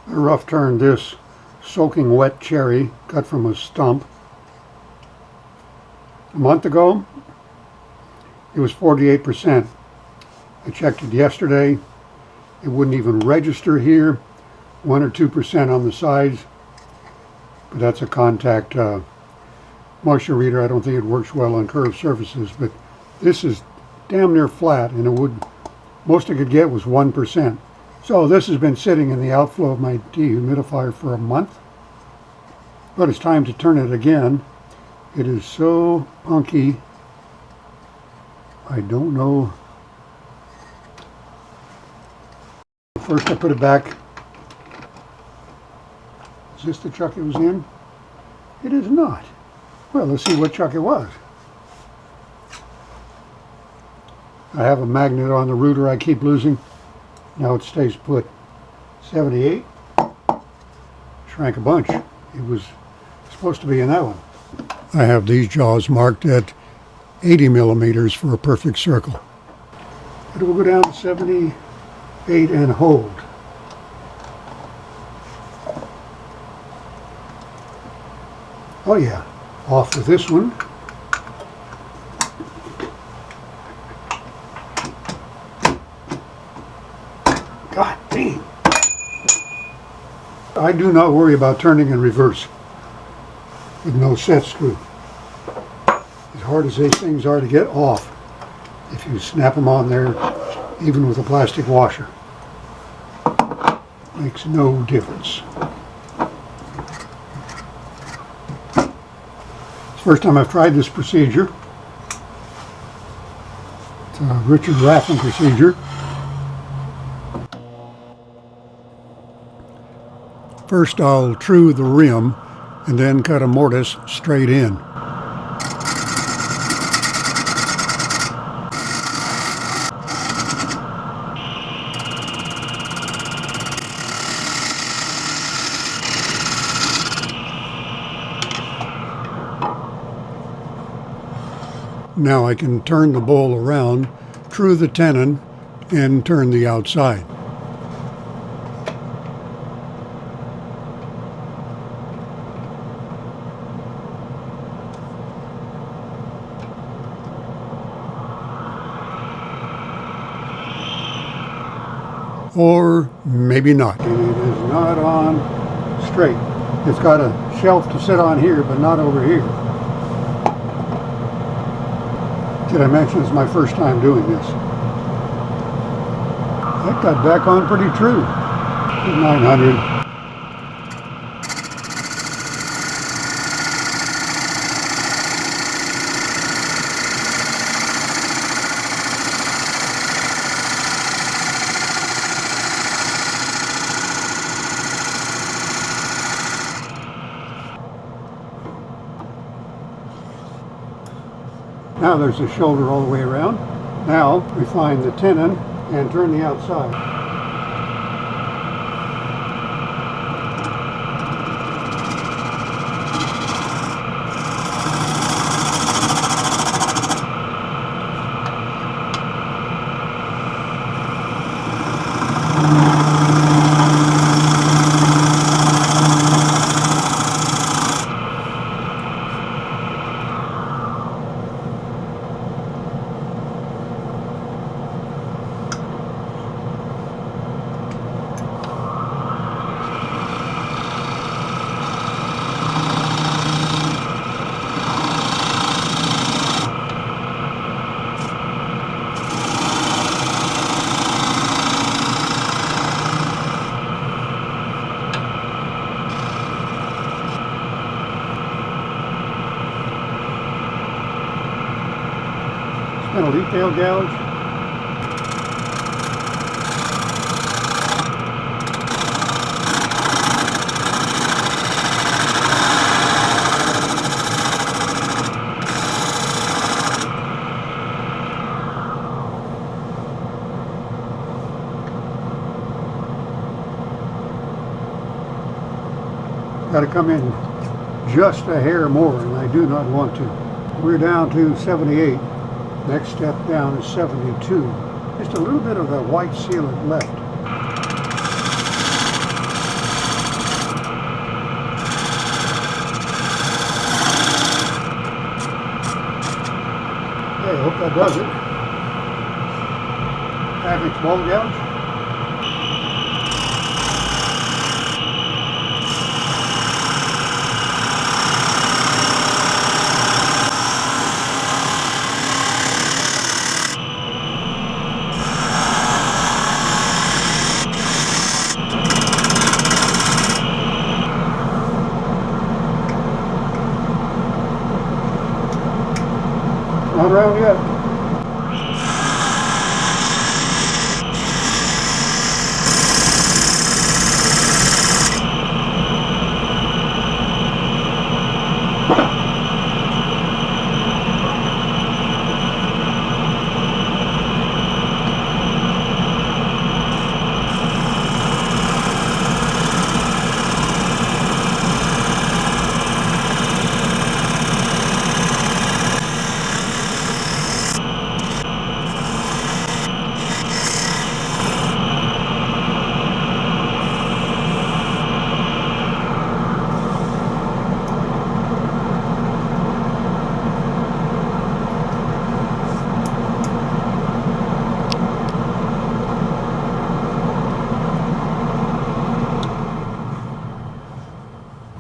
I rough turned this soaking wet cherry cut from a stump. A month ago, it was 48%. I checked it yesterday. It wouldn't even register here. 1 or 2% on the sides. But that's a contact moisture reader. I don't think it works well on curved surfaces. But this is damn near flat, and it would, most I could get was 1%. So this has been sitting in the outflow of my dehumidifier for a month. But it's time to turn it again. It is so punky. I don't know. First I put it back. Is this the chuck it was in? It is not. Well, let's see what chuck it was. I have a magnet on the router I keep losing. Now it stays put. 78. Shrank a bunch. It was supposed to be in that one. I have these jaws marked at 80 millimeters for a perfect circle. It will go down to 78 and hold. Oh yeah, off with this one. God dang. I do not worry about turning in reverse with no set screw. As hard as these things are to get off, if you snap them on there, even with a plastic washer, makes no difference. It's the first time I've tried this procedure. It's a Richard Raffan procedure. First I'll true the rim and then cut a mortise straight in. Now I can turn the bowl around, true the tenon, and turn the outside. Or maybe not. And it is not on straight. It's got a shelf to sit on here, but not over here. Did I mention it's my first time doing this? That got back on pretty true. 900. Now there's a shoulder all the way around. Now we find the tenon and turn the outside. Spindle detail gouge. Got to come in just a hair more, and I do not want to. We're down to 78. Next step down is 72. Just a little bit of the white sealant left. Okay, I hope that does it. 1/2 inch bowl gouge. Not around yet.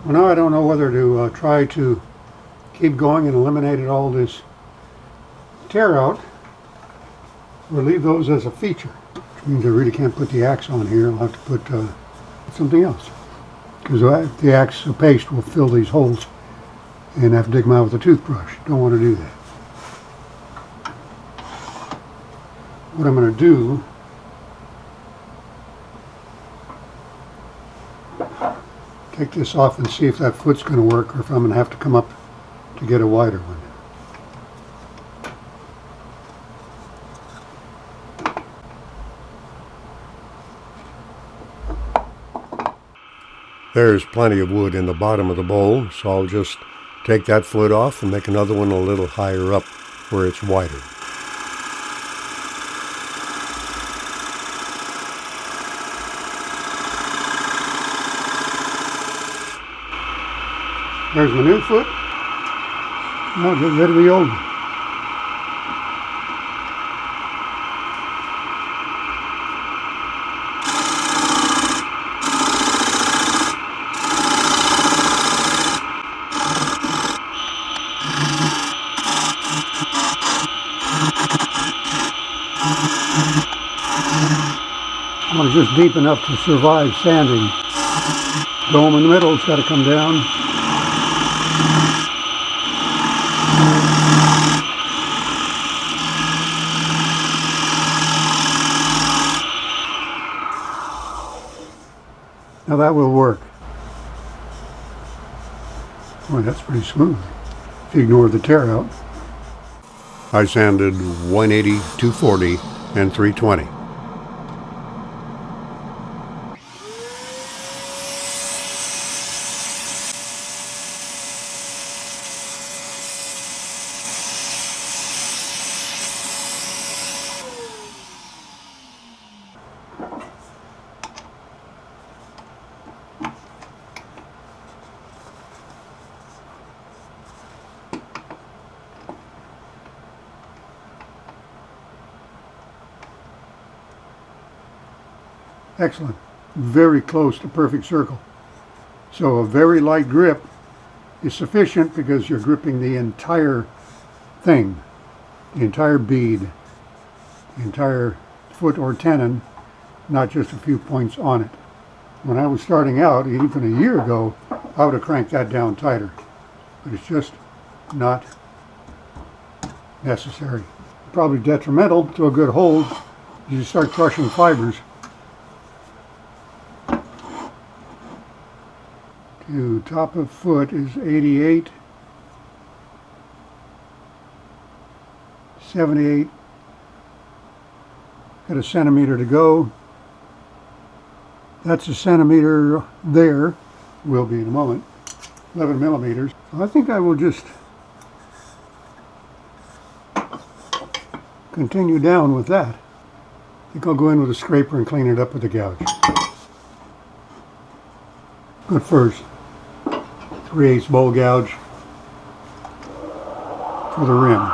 Well, now I don't know whether to try to keep going and eliminate all this tear out or leave those as a feature, which means I really can't put the axe on here. I'll have to put something else, because the axe paste will fill these holes and I have to dig them out with a toothbrush. Don't want to do that. What I'm going to do, take this off and see if that foot's going to work, or if I'm going to have to come up to get a wider one. There's plenty of wood in the bottom of the bowl, so I'll just take that foot off and make another one a little higher up where it's wider. There's my new foot. Now get rid of the old one. Well, it's just deep enough to survive sanding. Dome in the middle, it's got to come down. Now that will work. Boy, that's pretty smooth, if you ignore the tear out. I sanded 180, 240, and 320. Excellent. Very close to perfect circle. So a very light grip is sufficient, because you're gripping the entire thing, the entire bead, the entire foot or tenon, not just a few points on it. When I was starting out, even a year ago, I would have cranked that down tighter, but it's just not necessary. Probably detrimental to a good hold. You start crushing fibers. To top of foot is 88, 78, got a centimeter to go. That's a centimeter there, will be in a moment, 11 millimeters. So I think I will just continue down with that. I think I'll go in with a scraper and clean it up with a gouge. But first, 3/8 bowl gouge for the rim.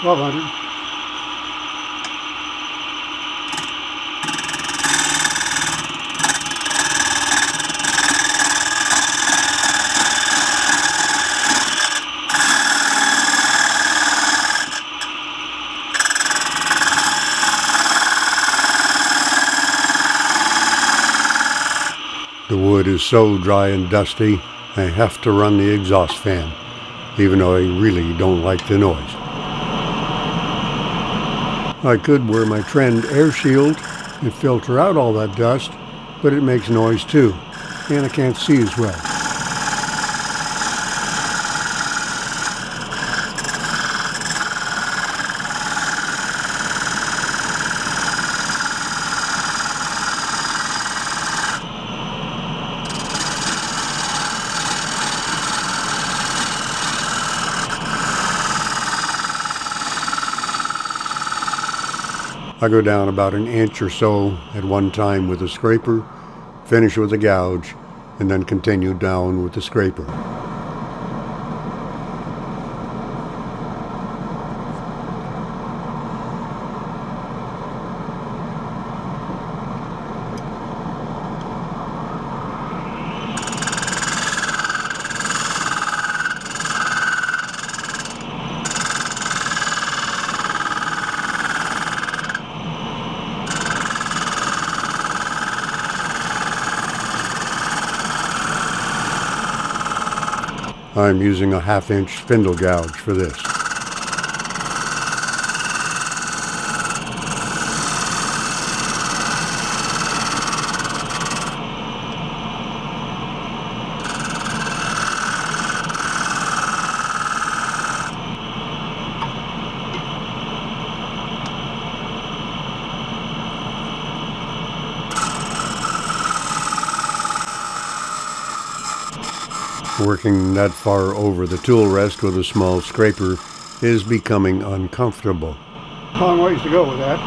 1200. The wood is so dry and dusty, I have to run the exhaust fan, even though I really don't like the noise. I could wear my Trend air shield and filter out all that dust, but it makes noise too, and I can't see as well. I go down about an inch or so at one time with a scraper, finish with a gouge, and then continue down with the scraper. I'm using a 1/2 inch spindle gouge for this. Working that far over the tool rest with a small scraper is becoming uncomfortable. Long ways to go with that.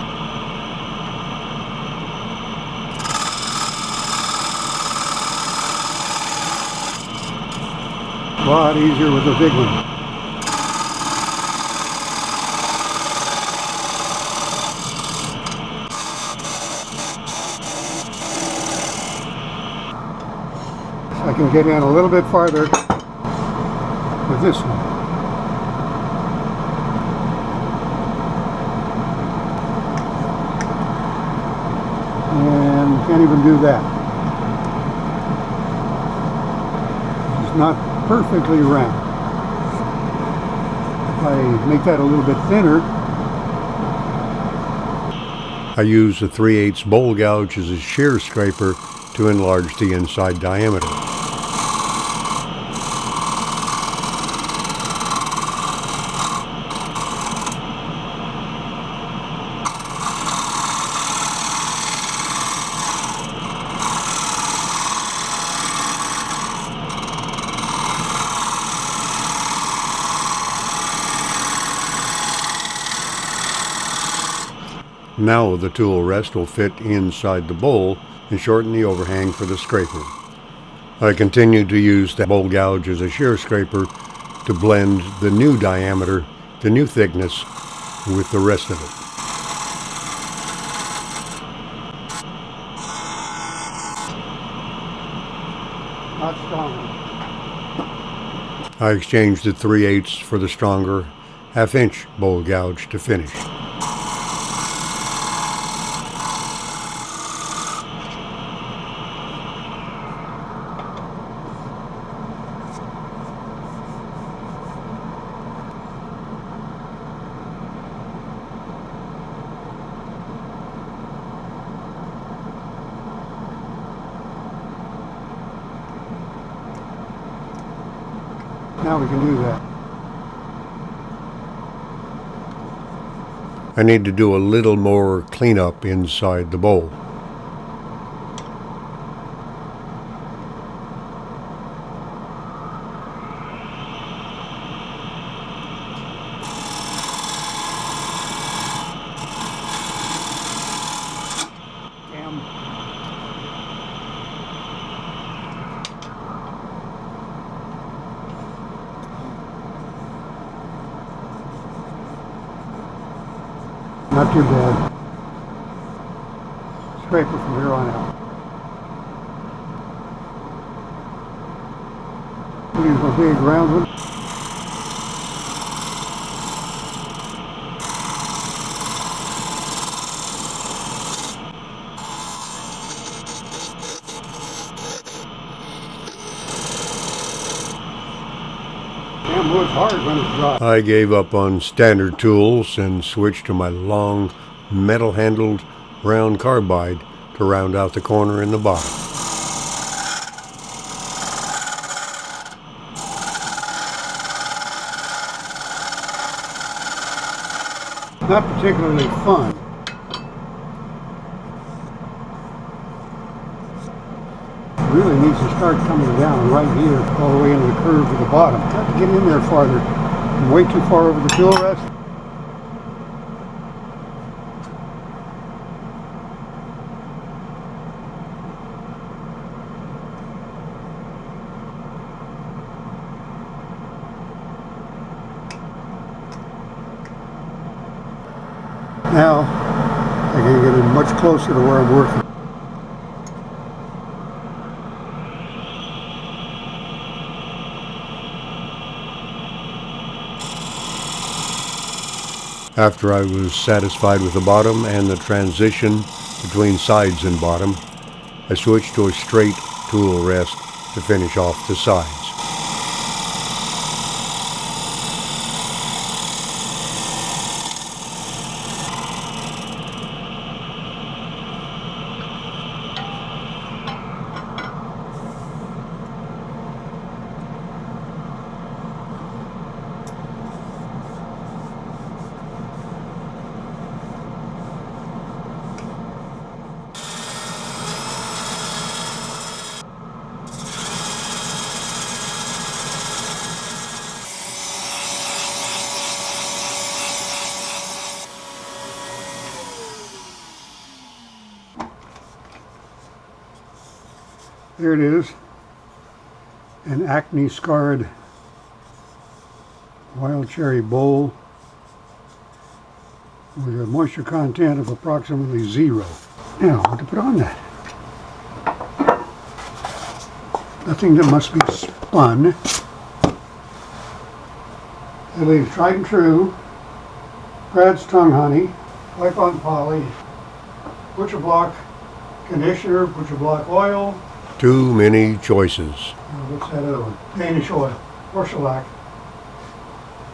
A lot easier with the big one. I can get in a little bit farther with this one. And can't even do that. It's not perfectly round. If I make that a little bit thinner, I use a 3/8 bowl gouge as a shear scraper to enlarge the inside diameter. Now the tool rest will fit inside the bowl and shorten the overhang for the scraper. I continue to use the bowl gouge as a shear scraper to blend the new diameter, the new thickness, with the rest of it. Not strong enough. I exchanged the 3/8 for the stronger 1/2 inch bowl gouge to finish. Now we can do that. I need to do a little more cleanup inside the bowl. not too bad. Scraper from here on out. Use my big round one. Damn wood's hard when it's dry. I gave up on standard tools and switched to my long, metal-handled round carbide to round out the corner in the bottom. Not particularly fun. It really needs to start coming down right here all the way into the curve of the bottom. Got to get in there farther. I'm way too far over the tool rest. Now I can get in much closer to where I'm working. After I was satisfied with the bottom and the transition between sides and bottom, I switched to a straight tool rest to finish off the sides. There it is, an acne-scarred wild cherry bowl with a moisture content of approximately 0. Now, what to put on that? Nothing that must be spun. That leaves tried and true, Brad's tongue honey, wipe on poly, butcher block conditioner, butcher block oil. Too many choices. What's that other one? Danish oil, or shellac,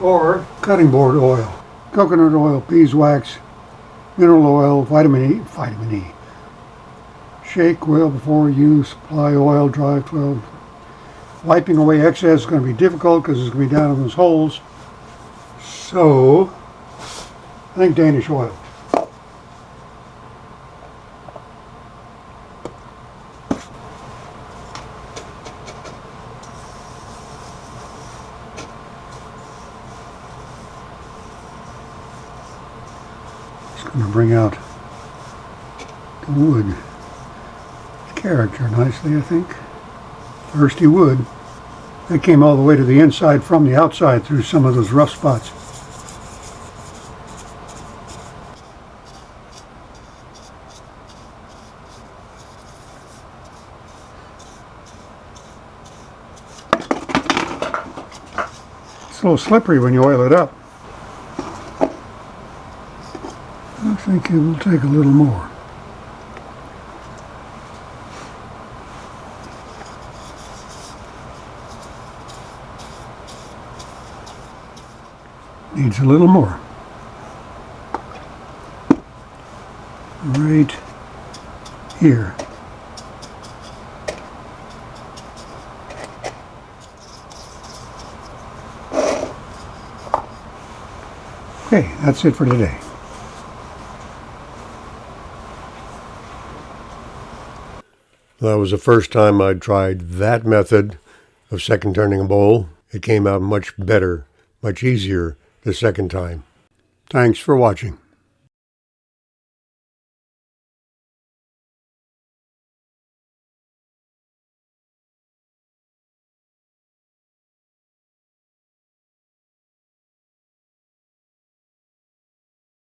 or cutting board oil, coconut oil, beeswax, mineral oil, vitamin E. Shake well before use, apply oil, dry 12. Wiping away excess is going to be difficult because it's going to be down in those holes. So, I think Danish oil. Going to bring out the wood character nicely, I think. Thirsty wood. That came all the way to the inside from the outside through some of those rough spots. It's a little slippery when you oil it up. I think it will take a little more. Needs a little more. Right here. Okay, that's it for today. That was the first time I'd tried that method of second turning a bowl. It came out much better, much easier the second time. Thanks for watching.